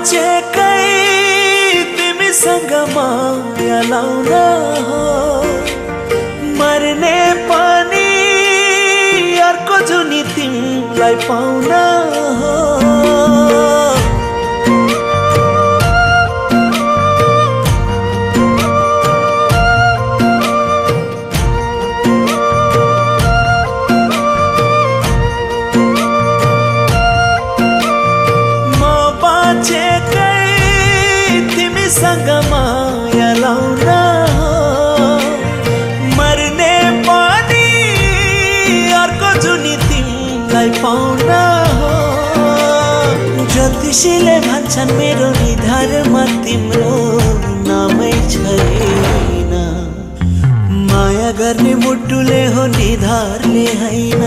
बाँचेकै तिमीसँग माया लाउन हो, मर्ने पनि अर्को जुनी तिमीलाई पाउन हो। तिमीसँग माया लाउन हो, मर्ने पनि अर्को जुनी तिमीलाई पाउन हो। ज्योतिषीले भन्छन् मेरो निधारमा तिम्रो नामै छैन, माया गर्ने मुटुले हो निधारले हैन।